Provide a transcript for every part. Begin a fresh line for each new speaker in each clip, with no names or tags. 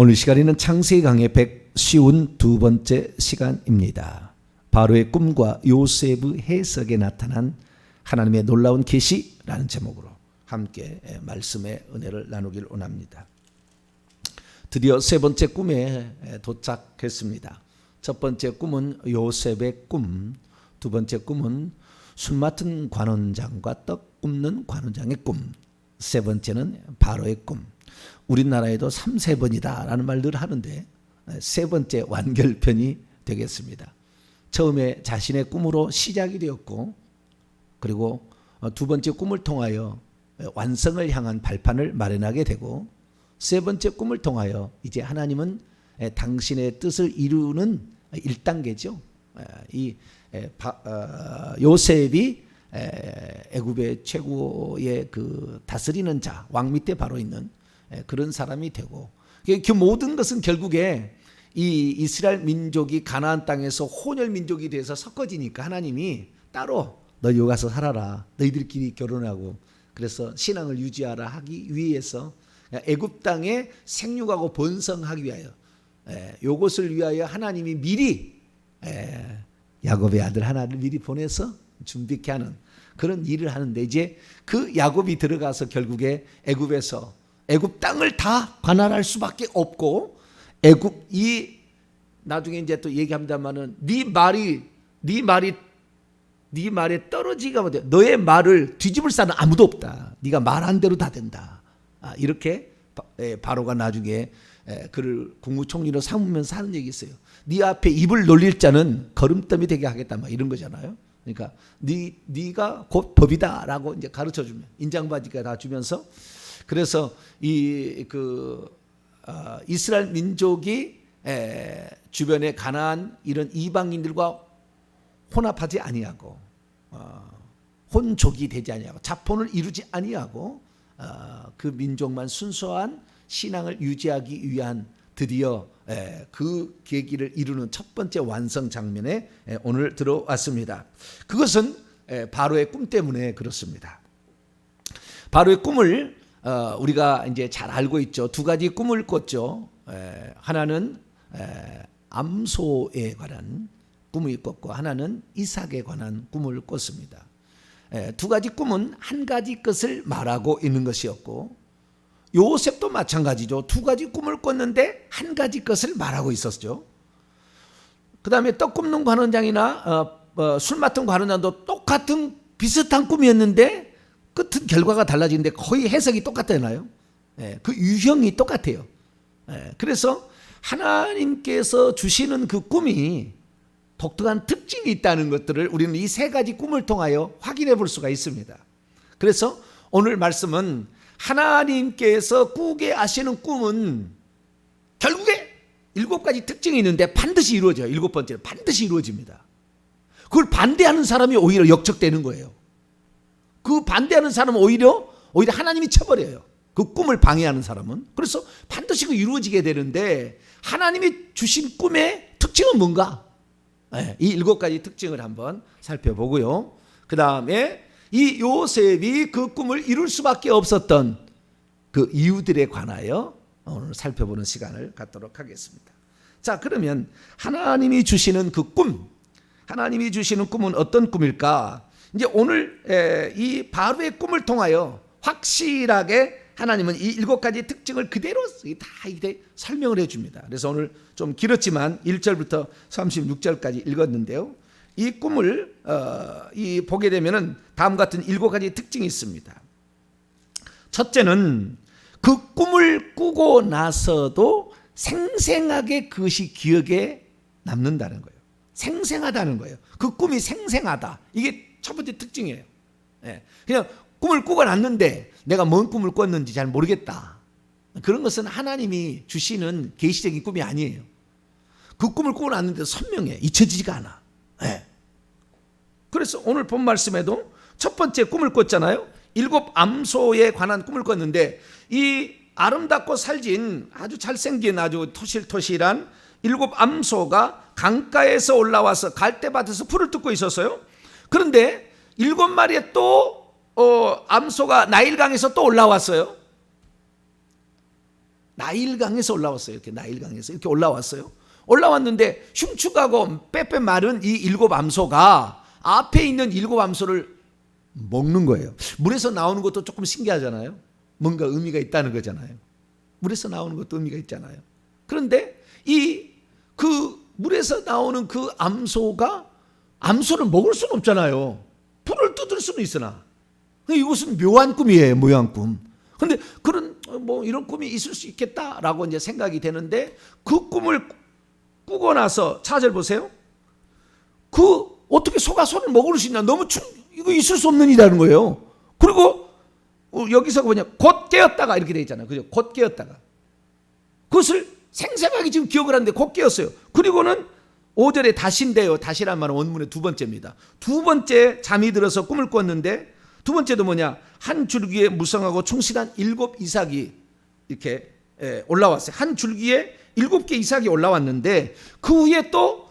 오늘 시간에는 창세기 강의 152번째 시간입니다. 바로의 꿈과 요셉의 해석에 나타난 하나님의 놀라운 계시라는 제목으로 함께 말씀의 은혜를 나누길 원합니다. 드디어 세 번째 꿈에 도착했습니다. 첫 번째 꿈은 요셉의 꿈, 두 번째 꿈은 술 맡은 관원장과 떡 굽는 관원장의 꿈, 세 번째는 바로의 꿈. 우리나라에도 3세번이다라는 말들을 하는데 세 번째 완결편이 되겠습니다. 처음에 자신의 꿈으로 시작이 되었고, 그리고 두 번째 꿈을 통하여 완성을 향한 발판을 마련하게 되고, 세 번째 꿈을 통하여 이제 하나님은 당신의 뜻을 이루는 1단계죠. 이 요셉이 애굽의 최고의 그 다스리는 자, 왕 밑에 바로 있는 그런 사람이 되고, 그 모든 것은 결국에 이 이스라엘 민족이 가나안 땅에서 혼혈 민족이 돼서 섞어지니까 하나님이 따로 너 여기 가서 살아라, 너희들끼리 결혼하고, 그래서 신앙을 유지하라 하기 위해서 애굽 땅에 생육하고 번성하기 위하여, 요것을 위하여 하나님이 미리 야곱의 아들 하나를 미리 보내서 준비케 하는 그런 일을 하는데, 이제 그 야곱이 들어가서 결국에 애굽 땅을 다 관할할 수밖에 없고, 애굽이 나중에 이제 또 얘기합니다만은 네 말에 떨어지가 못해. 너의 말을 뒤집을 사람은 아무도 없다. 네가 말한 대로 다 된다. 이렇게 바로가 나중에 그를 국무총리로 삼으면서 하는 얘기 있어요. 네 앞에 입을 놀릴 자는 거름더미 되게 하겠다, 막 이런 거잖아요. 그러니까 네가 곧 법이다라고 이제 가르쳐 주면, 인장받이가 다 주면서, 그래서 이스라엘 민족이 주변의 가나안 이런 이방인들과 혼합하지 아니하고, 혼족이 되지 아니하고, 자폰을 이루지 아니하고, 그 민족만 순수한 신앙을 유지하기 위한 드디어 그 계기를 이루는 첫 번째 완성 장면에 오늘 들어왔습니다. 그것은 바로의 꿈 때문에 그렇습니다. 바로의 꿈을 우리가 이제 잘 알고 있죠. 두 가지 꿈을 꿨죠. 하나는 암소에 관한 꿈을 꿨고, 하나는 이삭에 관한 꿈을 꿨습니다. 두 가지 꿈은 한 가지 것을 말하고 있는 것이었고, 요셉도 마찬가지죠. 두 가지 꿈을 꿨는데 한 가지 것을 말하고 있었죠. 그 다음에 떡 굽는 관원장이나 술 맡은 관원장도 똑같은 비슷한 꿈이었는데 끝은 결과가 달라지는데 거의 해석이 똑같잖아요. 그 유형이 똑같아요. 그래서 하나님께서 주시는 그 꿈이 독특한 특징이 있다는 것들을 우리는 이 세 가지 꿈을 통하여 확인해 볼 수가 있습니다. 그래서 오늘 말씀은 하나님께서 꾸게 하시는 꿈은 결국에 7가지 특징이 있는데 반드시 이루어져요. 7번째는 반드시 이루어집니다. 그걸 반대하는 사람이 오히려 역적되는 거예요. 그 반대하는 사람은 오히려 하나님이 쳐버려요. 그 꿈을 방해하는 사람은. 그래서 반드시 그 이루어지게 되는데, 하나님이 주신 꿈의 특징은 뭔가? 이 7가지 특징을 한번 살펴보고요. 그 다음에 이 요셉이 그 꿈을 이룰 수밖에 없었던 그 이유들에 관하여 오늘 살펴보는 시간을 갖도록 하겠습니다. 자, 그러면 하나님이 주시는 그 꿈, 하나님이 주시는 꿈은 어떤 꿈일까? 이제 오늘 이 바로의 꿈을 통하여 확실하게 하나님은 이 7가지 특징을 그대로 다 설명을 해줍니다. 그래서 오늘 좀 길었지만 1절부터 36절까지 읽었는데요. 이 꿈을 보게 되면은 다음 같은 7가지 특징이 있습니다. 첫째는 그 꿈을 꾸고 나서도 생생하게 그것이 기억에 남는다는 거예요. 생생하다는 거예요. 그 꿈이 생생하다. 이게 첫 번째 특징이에요. 그냥 꿈을 꾸고 났는데 내가 뭔 꿈을 꿨는지 잘 모르겠다. 그런 것은 하나님이 주시는 계시적인 꿈이 아니에요. 그 꿈을 꾸고 났는데 선명해. 잊혀지지가 않아. 그래서 오늘 본 말씀에도 첫 번째 꿈을 꿨잖아요. 7 암소에 관한 꿈을 꿨는데, 이 아름답고 살진 아주 잘생긴 아주 토실토실한 7 암소가 강가에서 올라와서 갈대밭에서 풀을 뜯고 있었어요. 그런데 7마리의 또 암소가 나일강에서 또 올라왔어요. 나일강에서 올라왔어요. 이렇게 나일강에서 이렇게 올라왔어요. 올라왔는데 흉측하고 빼빼 마른 이 7 암소가 앞에 있는 7 암소를 먹는 거예요. 물에서 나오는 것도 조금 신기하잖아요. 뭔가 의미가 있다는 거잖아요. 물에서 나오는 것도 의미가 있잖아요. 그런데 그 물에서 나오는 그 암소가 암소를 먹을 수는 없잖아요. 불을 뜯을 수는 있으나 이것은 묘한 꿈이에요. 묘한 꿈. 그런데 그런 이런 꿈이 있을 수 있겠다라고 이제 생각이 되는데 그 꿈을 꾸고 나서 4절 보세요. 어떻게 소가 소를 먹을 수 있냐? 이거 있을 수 없는 일이라는 거예요. 그리고 여기서 뭐냐? 곧 깨었다가 이렇게 돼 있잖아요. 그죠? 곧 깨었다가. 그것을 생생하게 지금 기억을 하는데 곧 깨었어요. 그리고는 5절에 다시인데요. 다시란 말은 원문의 두 번째입니다. 두 번째 잠이 들어서 꿈을 꿨는데 두 번째도 뭐냐? 한 줄기에 무성하고 충실한 7 이삭이 이렇게 올라왔어요. 한 줄기에 7개 이삭이 올라왔는데 그 위에 또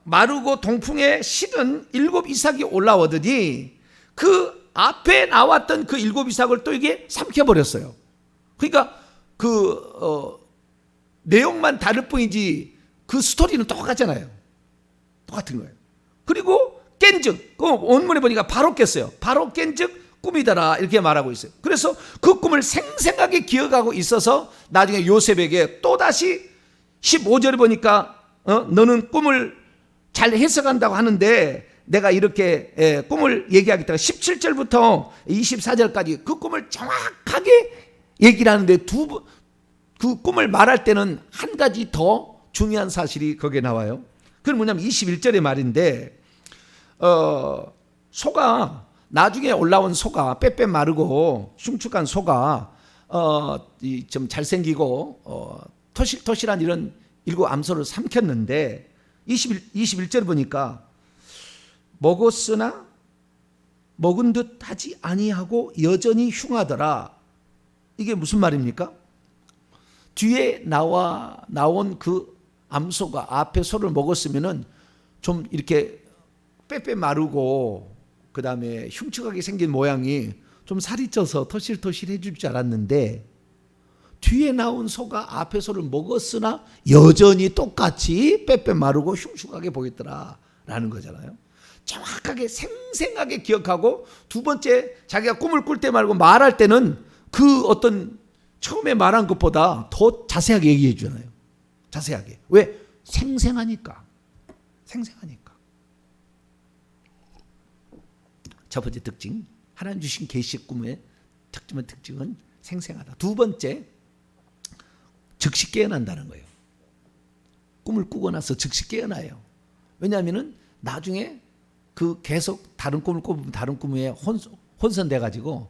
마르고 동풍에 실은 7 이삭이 올라오더니 그 앞에 나왔던 그 7 이삭을 또 이게 삼켜버렸어요. 그러니까 내용만 다를 뿐이지 그 스토리는 똑같잖아요. 똑같은 거예요. 그리고 깬즉 원문에 보니까 바로 깼어요. 바로 깬즉 꿈이더라 이렇게 말하고 있어요. 그래서 그 꿈을 생생하게 기억하고 있어서 나중에 요셉에게 또다시 15절에 보니까 너는 꿈을 잘 해석한다고 하는데 내가 이렇게 꿈을 얘기하겠다. 17절부터 24절까지 그 꿈을 정확하게 얘기를 하는데 그 꿈을 말할 때는 한 가지 더 중요한 사실이 거기에 나와요. 그건 뭐냐면 21절의 말인데 소가 나중에 올라온 소가 빼빼 마르고 흉측한 소가 좀 잘생기고 토실토실한 이런 7 암소를 삼켰는데 21절 보니까 먹었으나 먹은 듯 하지 아니하고 여전히 흉하더라. 이게 무슨 말입니까? 뒤에 나온 그 암소가 앞에 소를 먹었으면은 좀 이렇게 빼빼 마르고 그 다음에 흉측하게 생긴 모양이 좀 살이 쪄서 토실토실해질 줄 알았는데 뒤에 나온 소가 앞에 소를 먹었으나 여전히 똑같이 빼빼 마르고 흉측하게 보였더라 라는 거잖아요. 정확하게 생생하게 기억하고 두 번째 자기가 꿈을 꿀 때 말고 말할 때는 그 어떤 처음에 말한 것보다 더 자세하게 얘기해 주잖아요. 자세하게. 왜? 생생하니까. 첫 번째 특징, 하나님 주신 계시의 꿈의 특징은 생생하다. 두 번째, 즉시 깨어난다는 거예요. 꿈을 꾸고 나서 즉시 깨어나요. 왜냐하면 나중에 계속 다른 꿈을 꾸면 다른 꿈에 혼선돼 가지고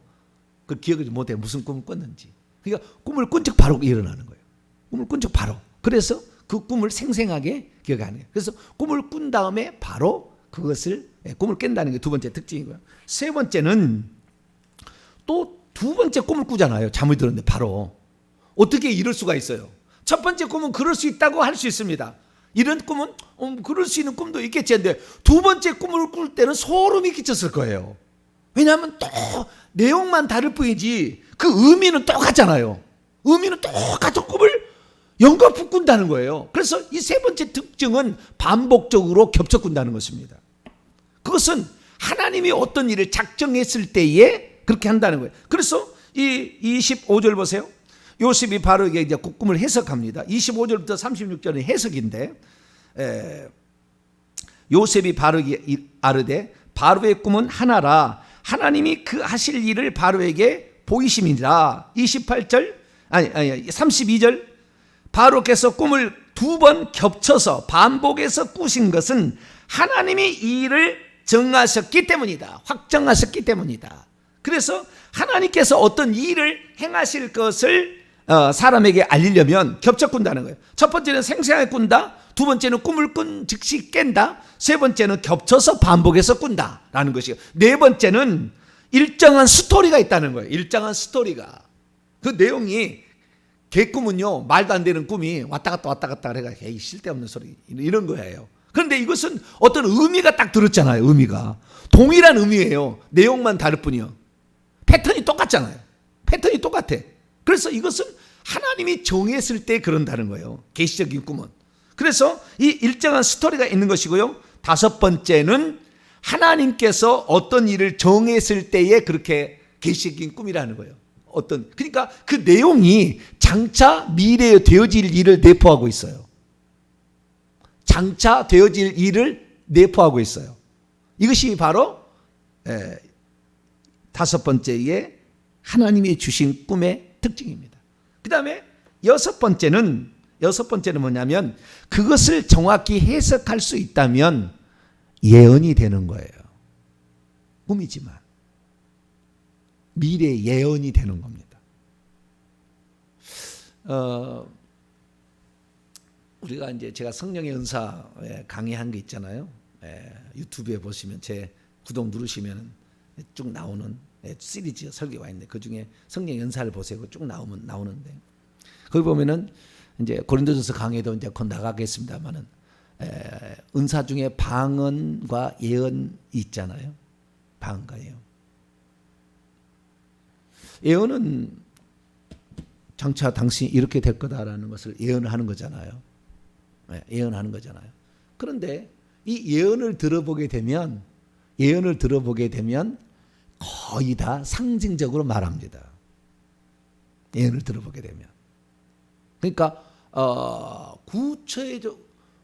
그 기억을 못해 무슨 꿈을 꿨는지. 그러니까 꿈을 꾼 척 바로 일어나는 거예요. 꿈을 꾼 척 바로. 그래서 그 꿈을 생생하게 기억하는 거예요. 그래서 꿈을 꾼 다음에 바로 그것을 꿈을 깬다는 게 두 번째 특징이고요. 세 번째는 또 두 번째 꿈을 꾸잖아요. 잠을 들었는데 바로. 어떻게 이럴 수가 있어요? 첫 번째 꿈은 그럴 수 있다고 할 수 있습니다. 이런 꿈은 그럴 수 있는 꿈도 있겠지 했는데 두 번째 꿈을 꿀 때는 소름이 끼쳤을 거예요. 왜냐하면 또 내용만 다를 뿐이지 그 의미는 똑같잖아요. 의미는 똑같은 꿈을 연거푸 꾼다는 거예요. 그래서 이 세 번째 특징은 반복적으로 겹쳐 꾼다는 것입니다. 그것은 하나님이 어떤 일을 작정했을 때에 그렇게 한다는 거예요. 그래서 이 25절 보세요. 요셉이 바로에게 이제 그 꿈을 해석합니다. 25절부터 36절은 해석인데 요셉이 바로에게 아르되 바로의 꿈은 하나라 하나님이 그 하실 일을 바로에게 보이심이니라. 32절 바로께서 꿈을 2번 겹쳐서 반복해서 꾸신 것은 하나님이 이 일을 정하셨기 때문이다. 확정하셨기 때문이다. 그래서 하나님께서 어떤 일을 행하실 것을 사람에게 알리려면 겹쳐 꾼다는 거예요. 첫 번째는 생생하게 꾼다. 두 번째는 꿈을 꾼 즉시 깬다. 세 번째는 겹쳐서 반복해서 꾼다라는 것이고, 네 번째는 일정한 스토리가 있다는 거예요. 일정한 스토리가. 그 내용이 개꿈은요 말도 안 되는 꿈이 왔다 갔다 해가 에이 쓸데없는 소리 이런 거예요. 그런데 이것은 어떤 의미가 딱 들었잖아요. 의미가 동일한 의미예요. 내용만 다를 뿐이요. 패턴이 똑같잖아요. 패턴이 똑같아. 그래서 이것은 하나님이 정했을 때 그런다는 거예요. 계시적인 꿈은. 그래서 이 일정한 스토리가 있는 것이고요. 다섯 번째는 하나님께서 어떤 일을 정했을 때에 그렇게 계시적인 꿈이라는 거예요. 그러니까 그 내용이 장차 미래에 되어질 일을 내포하고 있어요. 장차 되어질 일을 내포하고 있어요. 이것이 바로 다섯 번째의 하나님이 주신 꿈의 특징입니다. 그 다음에 여섯 번째는 뭐냐면 그것을 정확히 해석할 수 있다면 예언이 되는 거예요. 꿈이지만 미래 예언이 되는 겁니다. 우리가 이제 제가 성령의 은사 강의한 게 있잖아요. 유튜브에 보시면 제 구독 누르시면 쭉 나오는 시리즈 설교가 있는데 그 중에 성령의 은사를 보세요. 쭉 나오는데 거기 보면은 이제 고린도전서 강의도 이제 곧 나가겠습니다만은 은사 중에 방언과 예언이 있잖아요. 방언과 예언. 예언은 장차 당신이 이렇게 될 거다라는 것을 예언을 하는 거잖아요. 예언하는 거잖아요. 그런데 이 예언을 들어보게 되면 거의 다 상징적으로 말합니다. 예언을 들어보게 되면. 그러니까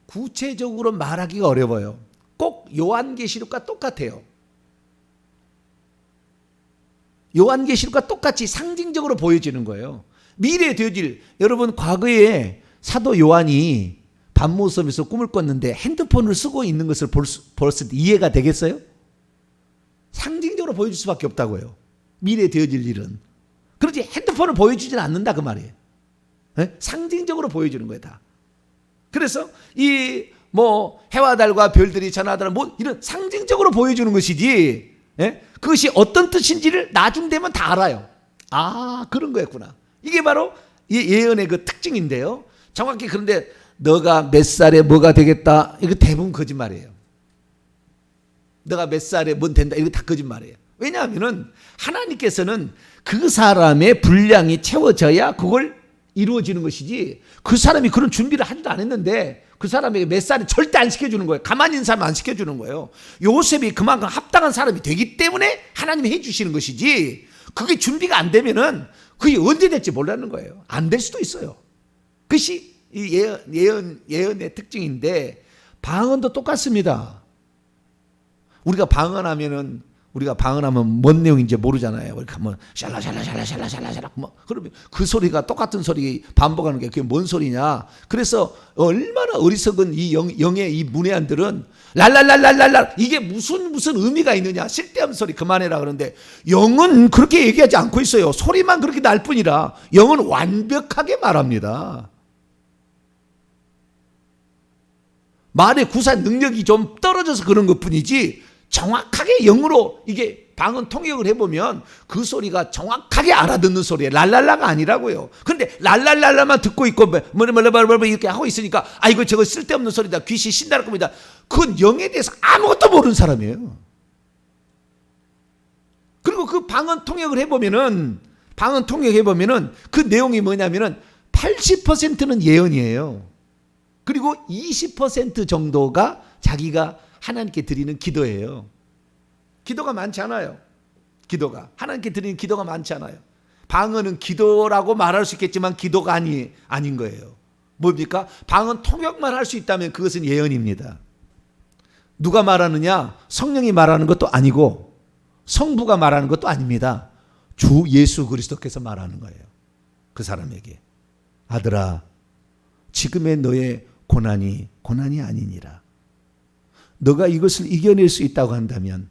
구체적으로 말하기가 어려워요. 꼭 요한계시록과 똑같아요. 요한계시록과 똑같이 상징적으로 보여지는 거예요. 미래에 되어질, 여러분 과거에 사도 요한이 밤모섬에서 꿈을 꿨는데 핸드폰을 쓰고 있는 것을 벌써 이해가 되겠어요? 상징적으로 보여줄 수밖에 없다고요. 미래에 되어질 일은. 그렇지 핸드폰을 보여주지는 않는다 그 말이에요. 상징적으로 보여주는 거예요 다. 그래서 이 해와 달과 별들이 전하더라 이런 상징적으로 보여주는 것이지 그것이 어떤 뜻인지를 나중 되면 다 알아요. 아 그런 거였구나. 이게 바로 예언의 그 특징인데요. 정확히 그런데 너가 몇 살에 뭐가 되겠다 이거 대부분 거짓말이에요. 너가 몇 살에 뭔 된다 이거 다 거짓말이에요. 왜냐하면은 하나님께서는 그 사람의 분량이 채워져야 그걸 이루어지는 것이지 그 사람이 그런 준비를 하지도 않았는데 그 사람에게 몇 살에 절대 안 시켜주는 거예요. 가만히 있는 사람 안 시켜주는 거예요. 요셉이 그만큼 합당한 사람이 되기 때문에 하나님이 해주시는 것이지 그게 준비가 안 되면은 그게 언제 될지 몰라는 거예요. 안 될 수도 있어요. 그것이 이 예언의 특징인데 방언도 똑같습니다. 우리가 방언하면 뭔 내용인지 모르잖아요. 이렇게 하면 샬라샬라샬라샬라샬라 그러면 그 소리가 똑같은 소리 반복하는 게 그게 뭔 소리냐. 그래서 얼마나 어리석은 이 영의 이 문외한들은 랄랄랄랄랄랄 이게 무슨 의미가 있느냐. 쓸데없는 소리 그만해라 그러는데 영은 그렇게 얘기하지 않고 있어요. 소리만 그렇게 날 뿐이라 영은 완벽하게 말합니다. 말의 구사 능력이 좀 떨어져서 그런 것뿐이지 정확하게 영으로 이게 방언 통역을 해보면 그 소리가 정확하게 알아듣는 소리예요. 랄랄라가 아니라고요. 그런데 랄랄랄라만 듣고 있고 이렇게 하고 있으니까 이거 저거 쓸데없는 소리다. 귀신 신다를 겁니다. 그건 영에 대해서 아무것도 모르는 사람이에요. 그리고 그 방언 통역을 해보면은 그 내용이 뭐냐면은 80%는 예언이에요. 그리고 20% 정도가 자기가 하나님께 드리는 기도예요. 기도가 많지 않아요. 하나님께 드리는 기도가 많지 않아요. 방언은 기도라고 말할 수 있겠지만 기도가 아닌 거예요. 뭡니까? 방언 통역만 할 수 있다면 그것은 예언입니다. 누가 말하느냐? 성령이 말하는 것도 아니고 성부가 말하는 것도 아닙니다. 주 예수 그리스도께서 말하는 거예요. 그 사람에게 아들아 지금의 너의 고난이 아니니라. 너가 이것을 이겨낼 수 있다고 한다면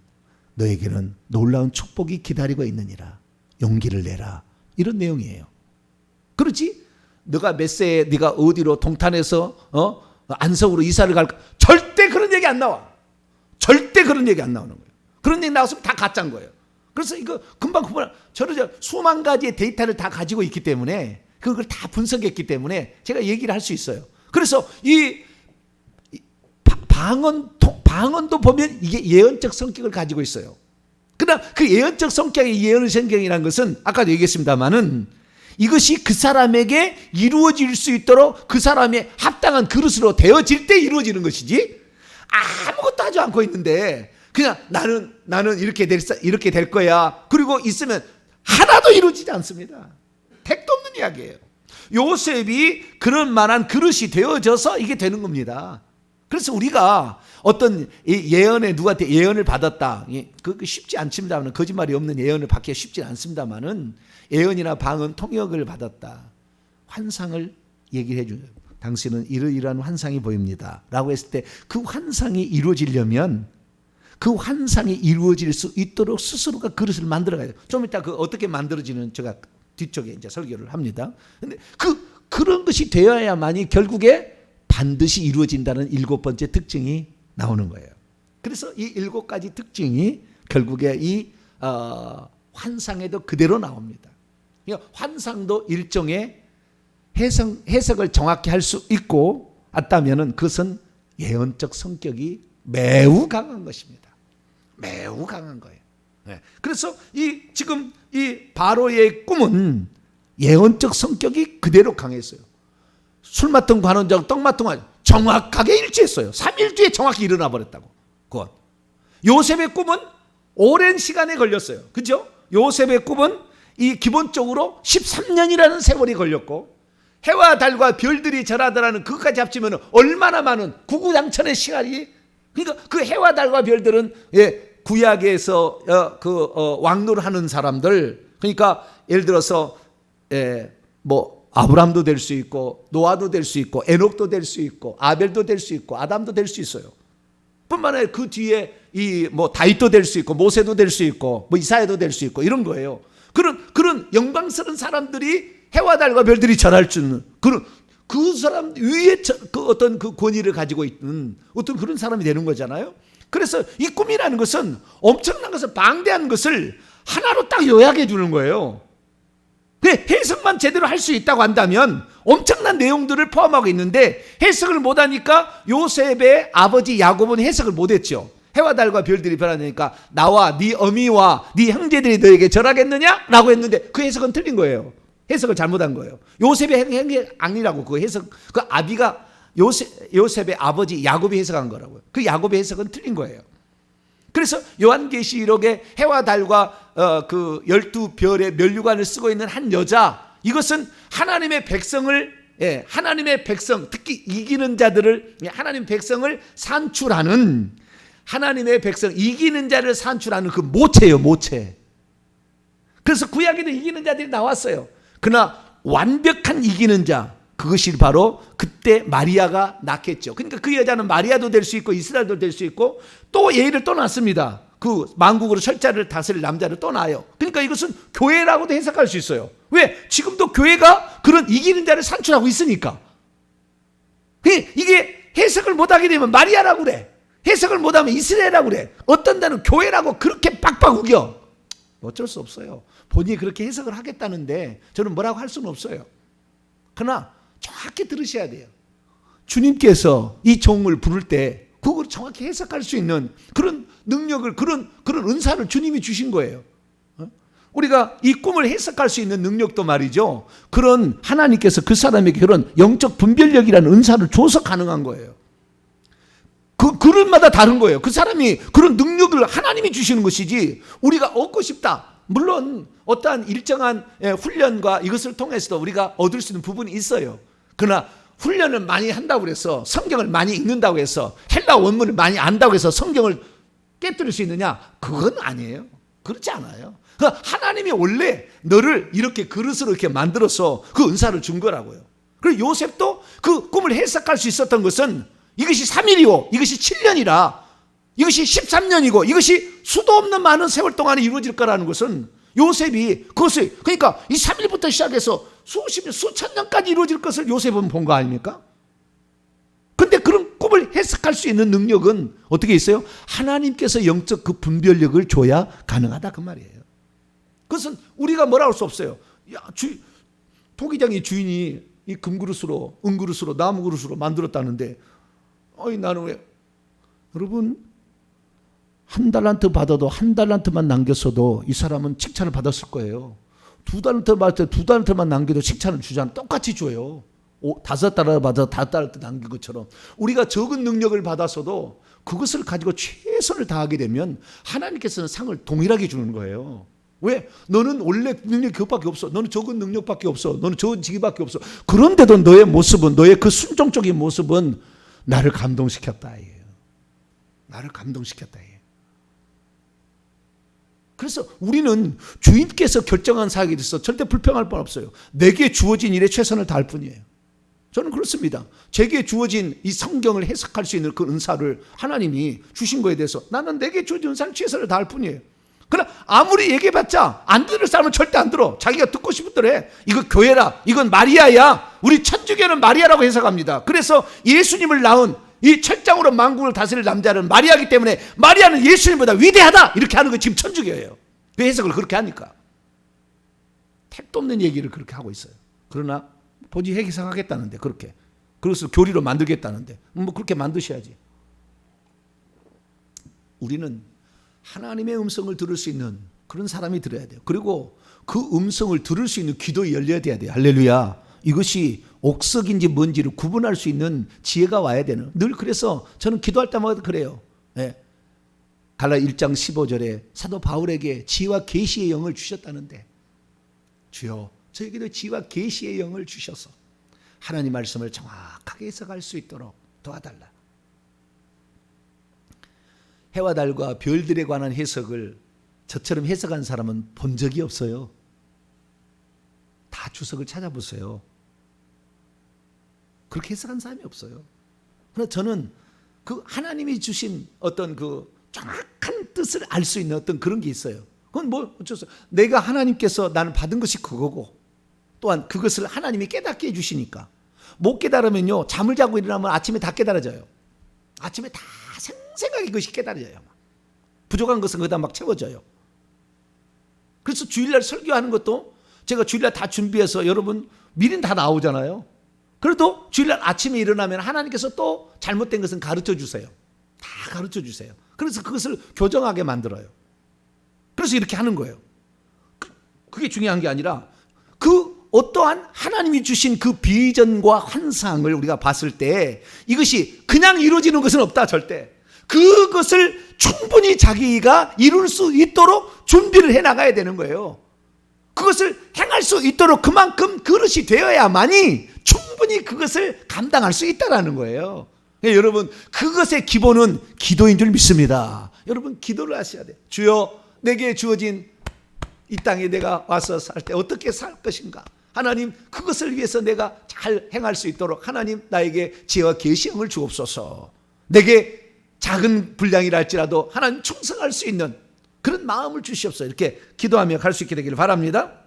너에게는 놀라운 축복이 기다리고 있느니라. 용기를 내라. 이런 내용이에요. 그렇지? 너가 몇 세에 네가 어디로 동탄에서 안성으로 이사를 갈까? 절대 그런 얘기 안 나와. 절대 그런 얘기 안 나오는 거예요. 그런 얘기 나왔으면 다 가짜인 거예요. 그래서 이거 금방 저는 수만 가지의 데이터를 다 가지고 있기 때문에 그걸 다 분석했기 때문에 제가 얘기를 할 수 있어요. 그래서 이 방언도 보면 이게 예언적 성격을 가지고 있어요. 그러나 그 예언적 성격의 예언의 성격이라는 것은 아까도 얘기했습니다마는 이것이 그 사람에게 이루어질 수 있도록 그 사람의 합당한 그릇으로 되어질 때 이루어지는 것이지, 아무것도 하지 않고 있는데 그냥 나는 이렇게 될 거야, 그리고 있으면 하나도 이루어지지 않습니다. 택도 없는 이야기예요. 요셉이 그런 만한 그릇이 되어져서 이게 되는 겁니다. 그래서 우리가 어떤 예언에 누구한테 예언을 받았다, 그 쉽지 않습니다만, 거짓말이 없는 예언을 받기가 쉽지 않습니다만은, 예언이나 방언, 통역을 받았다, 환상을 얘기를 해주는, 당신은 이러이러한 환상이 보입니다 라고 했을 때 그 환상이 이루어지려면 그 환상이 이루어질 수 있도록 스스로가 그릇을 만들어가야 돼요. 좀 이따 그 어떻게 만들어지는 제가 뒤쪽에 이제 설교를 합니다. 근데 그런 것이 되어야만이 결국에 반드시 이루어진다는 7번째 특징이 나오는 거예요. 그래서 이 7가지 특징이 결국에 이 환상에도 그대로 나옵니다. 그러니까 환상도 일종의 해석을 정확히 할 수 있고 맞다면은 그것은 예언적 성격이 매우 강한 것입니다. 매우 강한 거예요. 네. 그래서 지금 이 바로의 꿈은 예언적 성격이 그대로 강했어요. 술 맡은 관원장, 떡 맡은 관원장 정확하게 일치했어요. 3일 뒤에 정확히 일어나 버렸다고. 그건 요셉의 꿈은 오랜 시간에 걸렸어요. 그렇죠? 요셉의 꿈은 이 기본적으로 13년이라는 세월이 걸렸고, 해와 달과 별들이 절하더라는 그것까지 합치면 얼마나 많은 구구장천의 시간이, 그러니까 그 해와 달과 별들은 구약에서 왕노를 하는 사람들, 그러니까 예를 들어서 뭐 아브람도 될 수 있고, 노아도 될 수 있고, 에녹도 될 수 있고, 아벨도 될 수 있고, 아담도 될 수 있어요. 뿐만 아니라 그 뒤에 뭐 다윗도 될 수 있고, 모세도 될 수 있고, 뭐 이사야도 될 수 있고, 이런 거예요. 그런 영광스러운 사람들이 해와 달과 별들이 절할 줄 있는 그 사람 위에 그 어떤 그 권위를 가지고 있는 어떤 그런 사람이 되는 거잖아요. 그래서 이 꿈이라는 것은 엄청난 것을, 방대한 것을 하나로 딱 요약해 주는 거예요. 해석만 제대로 할 수 있다고 한다면 엄청난 내용들을 포함하고 있는데, 해석을 못하니까 요셉의 아버지 야곱은 해석을 못했죠. 해와 달과 별들이 변하니까 나와 네 어미와 네 형제들이 너에게 절하겠느냐? 라고 했는데 그 해석은 틀린 거예요. 해석을 잘못한 거예요. 요셉의 행위 아니라고, 그 해석, 그 아비가 요셉의 아버지 야곱이 해석한 거라고요. 그 야곱의 해석은 틀린 거예요. 그래서 요한계시록에 해와 달과 그 12별의 면류관을 쓰고 있는 한 여자, 이것은 하나님의 백성을, 하나님의 백성, 특히 이기는 자들을, 하나님의 백성을 산출하는, 하나님의 백성, 이기는 자를 산출하는 그 모체예요, 모체. 그래서 구약에도 이기는 자들이 나왔어요. 그러나 완벽한 이기는 자, 그것이 바로 그때 마리아가 낳겠죠. 그러니까 그 여자는 마리아도 될 수 있고 이스라엘도 될 수 있고, 또 예를 또 낳습니다. 그 만국으로 철자를 다스릴 남자를 또 낳아요. 그러니까 이것은 교회라고도 해석할 수 있어요. 왜? 지금도 교회가 그런 이기는 자를 산출하고 있으니까. 이게 해석을 못하게 되면 마리아라고 그래, 해석을 못하면 이스라엘이라고 그래, 어떤 데는 교회라고 그렇게 빡빡 우겨. 어쩔 수 없어요. 본인이 그렇게 해석을 하겠다는데 저는 뭐라고 할 수는 없어요. 그러나 정확히 들으셔야 돼요. 주님께서 이 종을 부를 때 그걸 정확히 해석할 수 있는 그런 능력을, 그런 은사를 주님이 주신 거예요. 우리가 이 꿈을 해석할 수 있는 능력도 말이죠, 그런 하나님께서 그 사람에게 그런 영적 분별력이라는 은사를 줘서 가능한 거예요. 그릇마다 다른 거예요. 그 사람이 그런 능력을 하나님이 주시는 것이지 우리가 얻고 싶다, 물론 어떠한 일정한 훈련과 이것을 통해서도 우리가 얻을 수 있는 부분이 있어요. 그러나 훈련을 많이 한다고 해서, 성경을 많이 읽는다고 해서, 헬라 원문을 많이 안다고 해서 성경을 깨뜨릴 수 있느냐? 그건 아니에요. 그렇지 않아요. 하나님이 원래 너를 이렇게 그릇으로 이렇게 만들어서 그 은사를 준 거라고요. 그리고 요셉도 그 꿈을 해석할 수 있었던 것은 이것이 3일이고 이것이 7년이라, 이것이 13년이고 이것이 수도 없는 많은 세월 동안에 이루어질 거라는 것은 요셉이 그것을, 그러니까 이 3일부터 시작해서 수십 년, 수천 년까지 이루어질 것을 요셉은 본 거 아닙니까? 근데 그런 꿈을 해석할 수 있는 능력은 어떻게 있어요? 하나님께서 영적 그 분별력을 줘야 가능하다, 그 말이에요. 그것은 우리가 뭐라 할 수 없어요. 토기장의 주인이 이 금그릇으로, 은그릇으로, 나무그릇으로 만들었다는데, 나는 왜? 여러분, 한 달란트 받아도 한 달란트만 남겼어도 이 사람은 칭찬을 받았을 거예요. 2달란트 받을 때 2달란트만 남겨도 칭찬을 주잖아. 똑같이 줘요. 5달을 받아 5달란트 남긴 것처럼 우리가 적은 능력을 받았어도 그것을 가지고 최선을 다하게 되면 하나님께서는 상을 동일하게 주는 거예요. 왜? 너는 원래 능력이 그것밖에 없어. 너는 적은 능력밖에 없어. 너는 적은 직위밖에 없어. 그런데도 너의 모습은, 너의 그 순종적인 모습은 나를 감동시켰다. 나를 감동시켰다. 그래서 우리는 주인께서 결정한 사역에 대해서 절대 불평할 뻔 없어요. 내게 주어진 일에 최선을 다할 뿐이에요. 저는 그렇습니다. 제게 주어진 이 성경을 해석할 수 있는 그 은사를 하나님이 주신 거에 대해서 나는 내게 주어진 은사를 최선을 다할 뿐이에요. 그러나 아무리 얘기해봤자 안 들을 사람은 절대 안 들어. 자기가 듣고 싶은 대로 해. 이거 교회라. 이건 마리아야. 우리 천주교는 마리아라고 해석합니다. 그래서 예수님을 낳은 이 철장으로 만국을 다스릴 남자는 마리아이기 때문에 마리아는 예수님보다 위대하다. 이렇게 하는 거 지금 천주교예요. 그 해석을 그렇게 하니까. 택도 없는 얘기를 그렇게 하고 있어요. 그러나 본인이 해석하겠다는데 그렇게. 그것을 교리로 만들겠다는데 뭐 그렇게 만드셔야지. 우리는 하나님의 음성을 들을 수 있는 그런 사람이 들어야 돼요. 그리고 그 음성을 들을 수 있는 귀도 열려야 돼요. 할렐루야. 이것이 옥석인지 뭔지를 구분할 수 있는 지혜가 와야 되는. 늘 그래서 저는 기도할 때마다 그래요. 네. 갈라 1장 15절에 사도 바울에게 지혜와 계시의 영을 주셨다는데 주여 저에게도 지혜와 계시의 영을 주셔서 하나님 말씀을 정확하게 해석할 수 있도록 도와달라. 해와 달과 별들에 관한 해석을 저처럼 해석한 사람은 본 적이 없어요. 다 주석을 찾아보세요. 그렇게 해석한 사람이 없어요. 그러나 저는 그 하나님이 주신 어떤 그 정확한 뜻을 알 수 있는 어떤 그런 게 있어요. 그건 뭐 어쩔 수 없어요. 내가 하나님께서 나는 받은 것이 그거고 또한 그것을 하나님이 깨닫게 해주시니까 못 깨달으면요 잠을 자고 일어나면 아침에 다 깨달아져요. 아침에 다 생생하게 그것이 깨달아져요. 부족한 것은 거기다 막 채워져요. 그래서 주일날 설교하는 것도 제가 주일날 다 준비해서 여러분 미리는 다 나오잖아요. 그래도 주일날 아침에 일어나면 하나님께서 또 잘못된 것은 가르쳐 주세요. 다 가르쳐 주세요. 그래서 그것을 교정하게 만들어요. 그래서 이렇게 하는 거예요. 그게 중요한 게 아니라 그 어떠한 하나님이 주신 그 비전과 환상을 우리가 봤을 때 이것이 그냥 이루어지는 것은 없다 절대. 그것을 충분히 자기가 이룰 수 있도록 준비를 해나가야 되는 거예요. 그것을 행할 수 있도록 그만큼 그릇이 되어야만이 충분히 그것을 감당할 수 있다는 거예요. 여러분 그것의 기본은 기도인 줄 믿습니다. 여러분 기도를 하셔야 돼요. 주여 내게 주어진 이 땅에 내가 와서 살 때 어떻게 살 것인가. 하나님 그것을 위해서 내가 잘 행할 수 있도록 하나님 나에게 지혜와 계시형을 주옵소서. 내게 작은 분량이라 할지라도 하나님 충성할 수 있는 그런 마음을 주시옵소서. 이렇게 기도하며 갈 수 있게 되기를 바랍니다.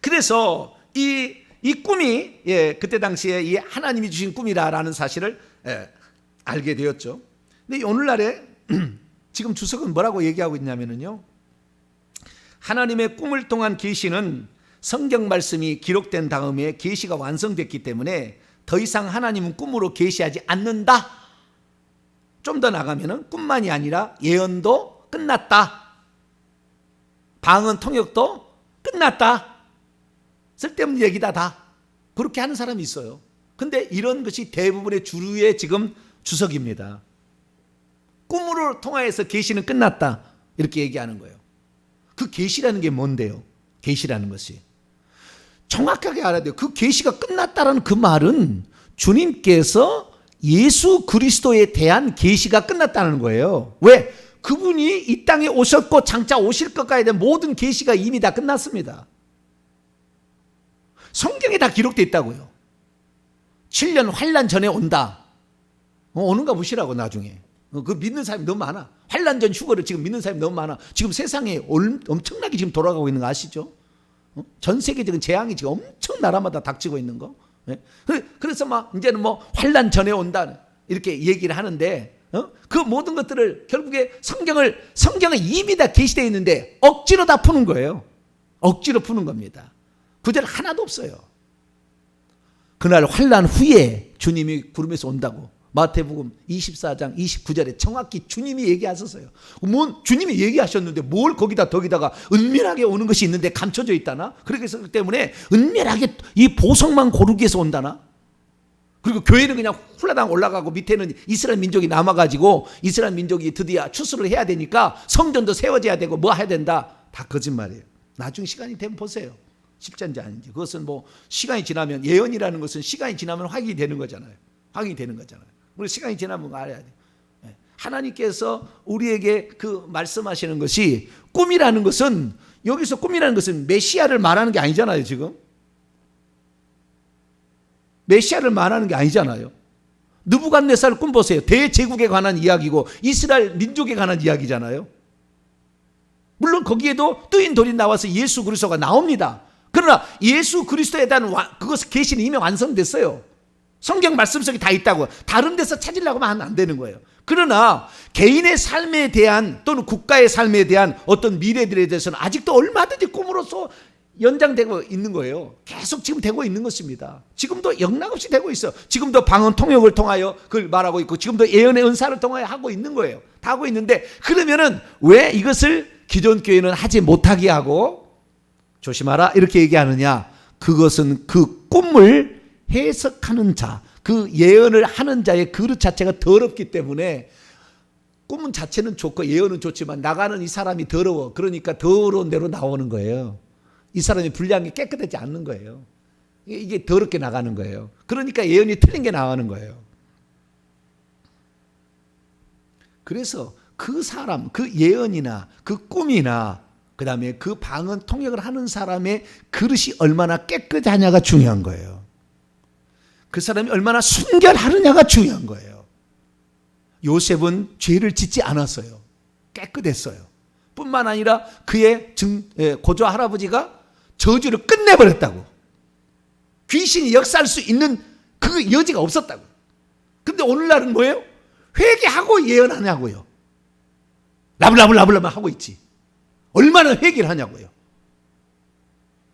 그래서 이 꿈이 그때 당시에 이 하나님이 주신 꿈이라는 사실을 알게 되었죠. 근데 오늘날에 지금 주석은 뭐라고 얘기하고 있냐면요. 하나님의 꿈을 통한 계시는 성경 말씀이 기록된 다음에 계시가 완성됐기 때문에 더 이상 하나님은 꿈으로 계시하지 않는다. 좀 더 나가면은 꿈만이 아니라 예언도 끝났다. 방언 통역도 끝났다. 쓸데없는 얘기다 다. 그렇게 하는 사람이 있어요. 근데 이런 것이 대부분의 주류의 지금 주석입니다. 꿈으로 통하여서 계시는 끝났다. 이렇게 얘기하는 거예요. 그 계시라는 게 뭔데요? 계시라는 것이. 정확하게 알아야 돼요. 그 계시가 끝났다라는 그 말은 주님께서 예수 그리스도에 대한 계시가 끝났다는 거예요. 왜? 그분이 이 땅에 오셨고 장차 오실 것까지에 대한 모든 계시가 이미 다 끝났습니다. 성경에 다 기록되어 있다고요. 7년 환란 전에 온다. 오는가 보시라고 나중에. 그 믿는 사람이 너무 많아. 환란 전 휴거를 지금 믿는 사람이 너무 많아. 지금 세상에 엄청나게 지금 돌아가고 있는 거 아시죠? 전 세계적인 재앙이 지금 엄청 나라마다 닥치고 있는 거. 그래서 막 이제는 뭐 환란 전에 온다 이렇게 얘기를 하는데 그 모든 것들을 결국에 성경은 이미 다 계시되어 있는데 억지로 다 푸는 거예요. 억지로 푸는 겁니다. 구절 하나도 없어요. 그날 환란 후에 주님이 구름에서 온다고 마태복음 24장 29절에 정확히 주님이 얘기하셨어요. 뭐 주님이 얘기하셨는데 뭘 거기다가 은밀하게 오는 것이 있는데 감춰져 있다나? 그렇기 때문에 은밀하게 이 보석만 고르기 위해서 온다나? 그리고 교회는 그냥 훌라당 올라가고 밑에는 이스라엘 민족이 남아가지고 이스라엘 민족이 드디어 추수를 해야 되니까 성전도 세워져야 되고 뭐 해야 된다. 다 거짓말이에요. 나중에 시간이 되면 보세요. 실제인지 아닌지. 그것은 뭐 시간이 지나면, 예언이라는 것은 시간이 지나면 확인이 되는 거잖아요. 확인이 되는 거잖아요. 우리 시간이 지나면 알아야 돼요. 하나님께서 우리에게 그 말씀하시는 것이 꿈이라는 것은, 여기서 꿈이라는 것은 메시아를 말하는 게 아니잖아요. 지금 메시아를 말하는 게 아니잖아요. 느부갓네살 꿈 보세요. 대제국에 관한 이야기고 이스라엘 민족에 관한 이야기잖아요. 물론 거기에도 뜨인 돌이 나와서 예수 그리스도가 나옵니다. 그러나 예수 그리스도에 대한 그것을 계시는 이미 완성됐어요. 성경 말씀 속에 다 있다고. 다른 데서 찾으려고 하면 안 되는 거예요. 그러나 개인의 삶에 대한 또는 국가의 삶에 대한 어떤 미래들에 대해서는 아직도 얼마든지 꿈으로서 연장되고 있는 거예요. 계속 지금 되고 있는 것입니다. 지금도 영락없이 되고 있어요. 지금도 방언 통역을 통하여 그걸 말하고 있고, 지금도 예언의 은사를 통하여 하고 있는 거예요. 다 하고 있는데, 그러면은 왜 이것을 기존 교회는 하지 못하게 하고 조심하라 이렇게 얘기하느냐? 그것은 그 꿈을 해석하는 자, 그 예언을 하는 자의 그릇 자체가 더럽기 때문에, 꿈은 자체는 좋고 예언은 좋지만 나가는 이 사람이 더러워. 그러니까 더러운 대로 나오는 거예요. 이 사람이 분량이 깨끗하지 않는 거예요. 이게 더럽게 나가는 거예요. 그러니까 예언이 틀린 게 나가는 거예요. 그래서 그 사람, 그 예언이나 그 꿈이나 그 다음에 그 방언 통역을 하는 사람의 그릇이 얼마나 깨끗하냐가 중요한 거예요. 그 사람이 얼마나 순결하느냐가 중요한 거예요. 요셉은 죄를 짓지 않았어요. 깨끗했어요. 뿐만 아니라 그의 고조 할아버지가 저주를 끝내버렸다고. 귀신이 역사할 수 있는 그 여지가 없었다고. 근데 오늘날은 뭐예요? 회개하고 예언하냐고요. 라블라블라블라만 하고 있지. 얼마나 회개를 하냐고요.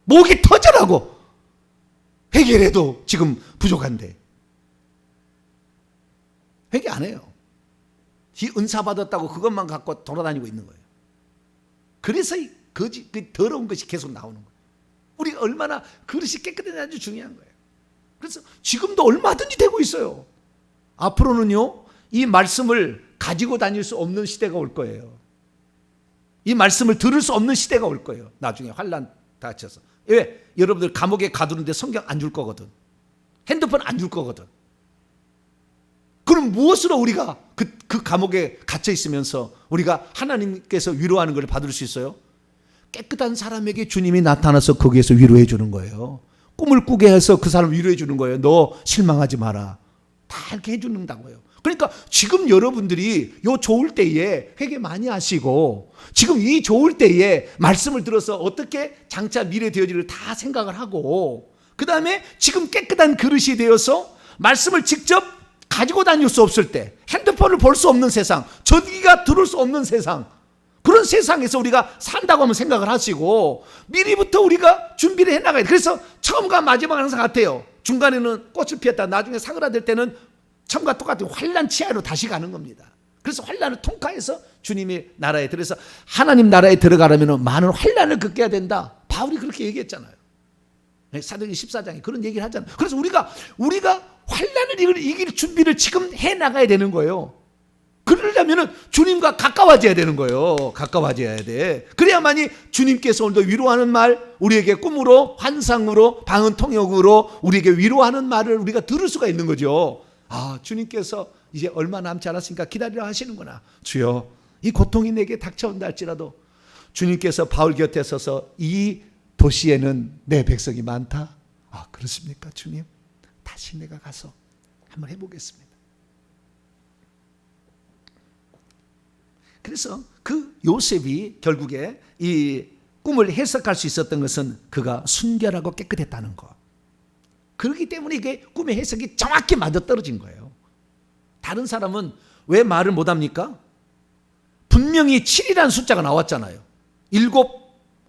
목이 터져라고 회개를 해도 지금 부족한데 회개 안 해요. 이 은사 받았다고 그것만 갖고 돌아다니고 있는 거예요. 그래서 이 거짓, 그 더러운 것이 계속 나오는 거예요. 우리가 얼마나 그릇이 깨끗한지 아주 중요한 거예요. 그래서 지금도 얼마든지 되고 있어요. 앞으로는요, 이 말씀을 가지고 다닐 수 없는 시대가 올 거예요. 이 말씀을 들을 수 없는 시대가 올 거예요. 나중에 환난 닥쳐서. 왜? 여러분들 감옥에 가두는데 성경 안 줄 거거든. 핸드폰 안 줄 거거든. 그럼 무엇으로 우리가 그 감옥에 갇혀 있으면서 우리가 하나님께서 위로하는 걸 받을 수 있어요? 깨끗한 사람에게 주님이 나타나서 거기에서 위로해 주는 거예요. 꿈을 꾸게 해서 그 사람 위로해 주는 거예요. 너 실망하지 마라. 다 이렇게 해주는다고요. 그러니까 지금 여러분들이 요 좋을 때에 회개 많이 하시고, 지금 이 좋을 때에 말씀을 들어서 어떻게 장차 미래 되어지를 다 생각을 하고, 그 다음에 지금 깨끗한 그릇이 되어서 말씀을 직접 가지고 다닐 수 없을 때, 핸드폰을 볼 수 없는 세상, 전기가 들어올 수 없는 세상, 그런 세상에서 우리가 산다고 하면 생각을 하시고 미리부터 우리가 준비를 해나가야 돼요. 그래서 처음과 마지막은 항상 같아요. 중간에는 꽃을 피웠다 나중에 사그라들 때는 처음과 똑같은 환난 치하로 다시 가는 겁니다. 그래서 환난을 통과해서 주님의 나라에 들어서 하나님 나라에 들어가려면 많은 환난을 겪어야 된다. 바울이 그렇게 얘기했잖아요. 사도행전 14장에 그런 얘기를 하잖아요. 그래서 우리가 환난을 이길 준비를 지금 해나가야 되는 거예요. 그러려면 주님과 가까워져야 되는 거예요. 가까워져야 돼. 그래야만이 주님께서 오늘도 위로하는 말, 우리에게 꿈으로, 환상으로, 방언 통역으로 우리에게 위로하는 말을 우리가 들을 수가 있는 거죠. 아, 주님께서 이제 얼마 남지 않았으니까 기다리라 하시는구나. 주여, 이 고통이 내게 닥쳐온다 할지라도 주님께서 바울 곁에 서서 이 도시에는 내 백성이 많다. 아, 그렇습니까 주님? 다시 내가 가서 한번 해보겠습니다. 그래서 그 요셉이 결국에 이 꿈을 해석할 수 있었던 것은 그가 순결하고 깨끗했다는 것. 그렇기 때문에 이게 꿈의 해석이 정확히 맞아떨어진 거예요. 다른 사람은 왜 말을 못합니까? 분명히 7이라는 숫자가 나왔잖아요. 7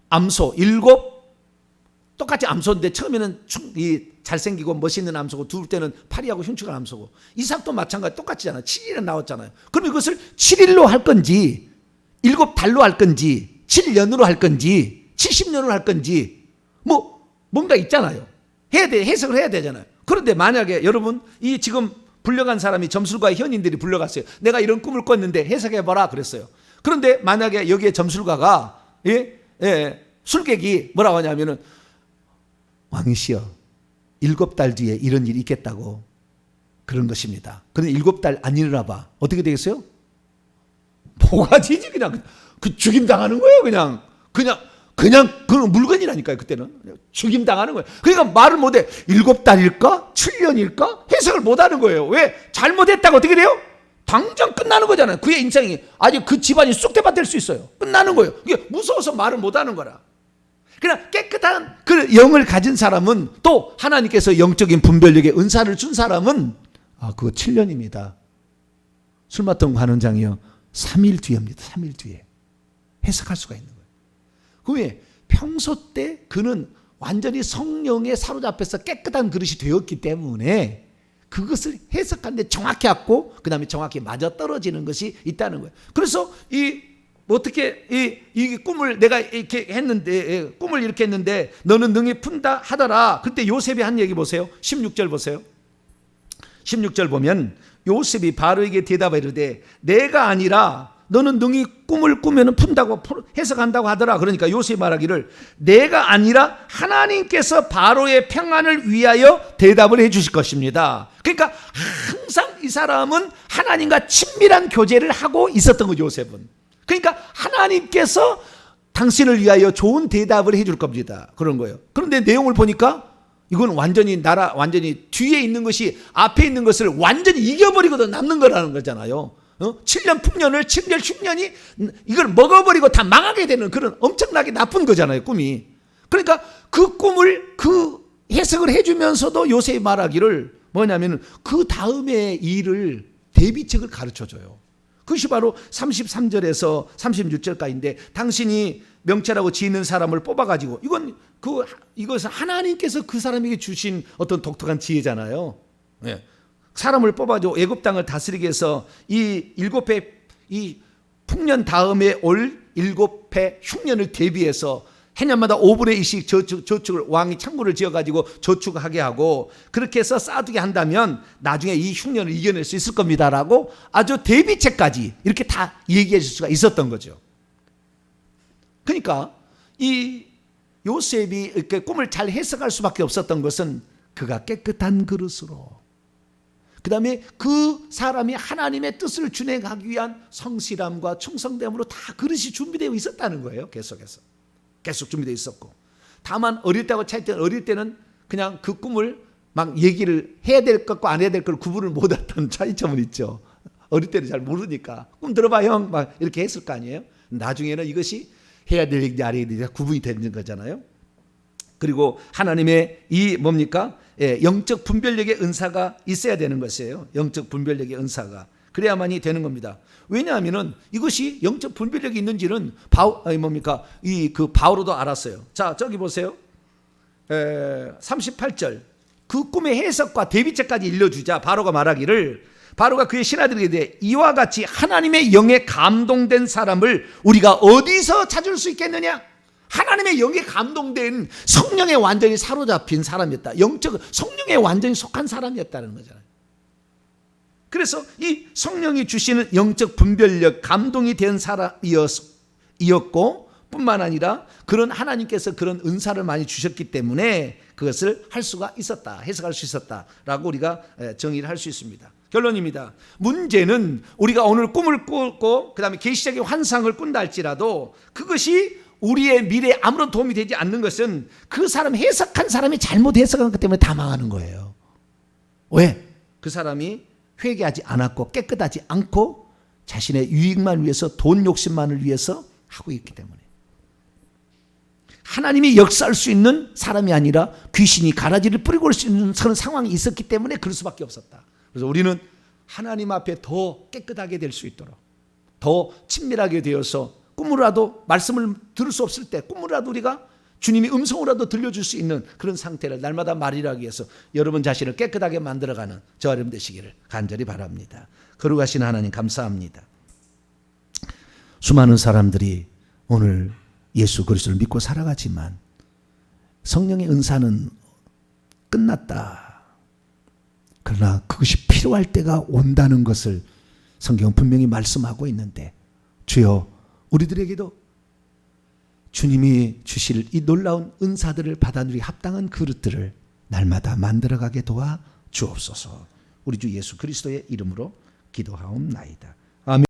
암소, 7 똑같이 암소인데 처음에는 이 잘생기고 멋있는 암소고 둘 때는 파리하고 흉측한 암소고 이삭도 마찬가지 똑같잖아요. 7일에 나왔잖아요. 그럼 이것을 7일로 할 건지 7달로 할 건지 7년으로 할 건지 70년으로 할 건지 뭔가 있잖아요. 해석을 해야 되잖아요. 그런데 만약에 여러분 이 지금 불려간 사람이 점술가의 현인들이 불려갔어요. 내가 이런 꿈을 꿨는데 해석해봐라 그랬어요. 그런데 만약에 여기에 점술가가 술객이 뭐라고 하냐면은 왕이시여 7달 뒤에 이런 일이 있겠다고 그런 것입니다. 그런데 7달 안 일어나봐. 어떻게 되겠어요? 뭐가 지지 그냥 죽임 당하는 거예요. 그냥 그 물건이라니까요. 그때는 죽임 당하는 거예요. 그러니까 말을 못해. 7달일까? 7년일까? 해석을 못하는 거예요. 왜? 잘못했다고 어떻게 돼요? 당장 끝나는 거잖아요. 그의 인생이 아주 그 집안이 쑥대밭 될 수 있어요. 끝나는 거예요. 이게 무서워서 말을 못하는 거라. 그냥 깨끗한 그 영을 가진 사람은 또 하나님께서 영적인 분별력의 은사를 준 사람은 그거 7년입니다. 술 맡은 관원장이요 3일 뒤입니다. 3일 뒤에 해석할 수가 있는 거예요. 왜? 평소 때 그는 완전히 성령에 사로잡혀서 깨끗한 그릇이 되었기 때문에 그것을 해석하는데 정확히 갖고 그 다음에 정확히 맞아떨어지는 것이 있다는 거예요. 그래서 어떻게 이 꿈을 내가 이렇게 했는데 꿈을 이렇게 했는데 너는 능히 푼다 하더라. 그때 요셉이 한 얘기 보세요. 16절 보세요. 16절 보면 요셉이 바로에게 대답하여 이르되 내가 아니라 너는 능히 꿈을 꾸면 푼다고 해석한다고 하더라. 그러니까 요셉이 말하기를 내가 아니라 하나님께서 바로의 평안을 위하여 대답을 해 주실 것입니다. 그러니까 항상 이 사람은 하나님과 친밀한 교제를 하고 있었던 거죠. 요셉은. 그러니까 하나님께서 당신을 위하여 좋은 대답을 해 줄 겁니다. 그런 거예요. 그런데 내용을 보니까 이건 완전히 뒤에 있는 것이 앞에 있는 것을 완전히 이겨버리고도 남는 거라는 거잖아요. 7년 풍년을 7년 10년이 이걸 먹어버리고 다 망하게 되는 그런 엄청나게 나쁜 거잖아요. 꿈이. 그러니까 그 꿈을 그 해석을 해주면서도 요셉이 말하기를 뭐냐면 그 다음의 일을 대비책을 가르쳐줘요. 그것이 바로 33절에서 36절까지인데 당신이 명철하고 지혜있는 사람을 뽑아가지고 이것은 하나님께서 그 사람에게 주신 어떤 독특한 지혜잖아요. 네. 사람을 뽑아줘 애굽 땅을 다스리게 해서 이 7회 이 풍년 다음에 올 7회 흉년을 대비해서 해년마다 5분의 1씩 저축을 왕이 창고를 지어가지고 저축하게 하고 그렇게 해서 쌓아두게 한다면 나중에 이 흉년을 이겨낼 수 있을 겁니다라고 아주 대비책까지 이렇게 다 얘기해 줄 수가 있었던 거죠. 그러니까 이 요셉이 이렇게 꿈을 잘 해석할 수밖에 없었던 것은 그가 깨끗한 그릇으로 그 다음에 그 사람이 하나님의 뜻을 준행하기 위한 성실함과 충성됨으로 다 그릇이 준비되어 있었다는 거예요. 계속 준비되어 있었고 다만 어릴 때하고 차이 때는 어릴 때는 그냥 그 꿈을 막 얘기를 해야 될 것과 안 해야 될 걸 구분을 못했던 차이점은 있죠. 어릴 때는 잘 모르니까 꿈 들어봐 형 막 이렇게 했을 거 아니에요. 나중에는 이것이 해야 될 얘기인지 안 해야 될 얘기인지 구분이 되는 거잖아요. 그리고 하나님의 이 뭡니까? 영적 분별력의 은사가 있어야 되는 것이에요. 영적 분별력의 은사가 그래야만이 되는 겁니다. 왜냐하면은 이것이 영적 분별력이 있는지는 그 바오로도 알았어요. 자, 저기 보세요. 38절. 그 꿈의 해석과 대비책까지 일러주자 바로가 말하기를 바로가 그의 신하들에게 대해 이와 같이 하나님의 영에 감동된 사람을 우리가 어디서 찾을 수 있겠느냐? 하나님의 영에 감동된 성령에 완전히 사로잡힌 사람이었다. 영적 성령에 완전히 속한 사람이었다는 거잖아요. 그래서 이 성령이 주시는 영적 분별력, 감동이 된 사람이었고 뿐만 아니라 그런 하나님께서 그런 은사를 많이 주셨기 때문에 그것을 할 수가 있었다. 해석할 수 있었다라고 우리가 정의를 할 수 있습니다. 결론입니다. 문제는 우리가 오늘 꿈을 꾸고 그다음에 계시적인 환상을 꾼다 할지라도 그것이 우리의 미래에 아무런 도움이 되지 않는 것은 그 사람 해석한 사람이 잘못 해석한 것 때문에 다 망하는 거예요. 왜? 그 사람이 회개하지 않았고 깨끗하지 않고 자신의 유익만 위해서 돈 욕심만을 위해서 하고 있기 때문에 하나님이 역사할 수 있는 사람이 아니라 귀신이 가라지를 뿌리고 올 수 있는 그런 상황이 있었기 때문에 그럴 수밖에 없었다. 그래서 우리는 하나님 앞에 더 깨끗하게 될 수 있도록 더 친밀하게 되어서 꿈으로라도 말씀을 들을 수 없을 때 꿈으로라도 우리가 주님이 음성으로라도 들려줄 수 있는 그런 상태를 날마다 말이라기 위해서 여러분 자신을 깨끗하게 만들어가는 저 여러분 되시기를 간절히 바랍니다. 거룩하신 하나님 감사합니다. 수많은 사람들이 오늘 예수 그리스도를 믿고 살아가지만 성령의 은사는 끝났다. 그러나 그것이 필요할 때가 온다는 것을 성경은 분명히 말씀하고 있는데, 주여 우리들에게도 주님이 주실 이 놀라운 은사들을 받아 누리기 합당한 그릇들을 날마다 만들어가게 도와 주옵소서. 우리 주 예수 그리스도의 이름으로 기도하옵나이다. 아멘.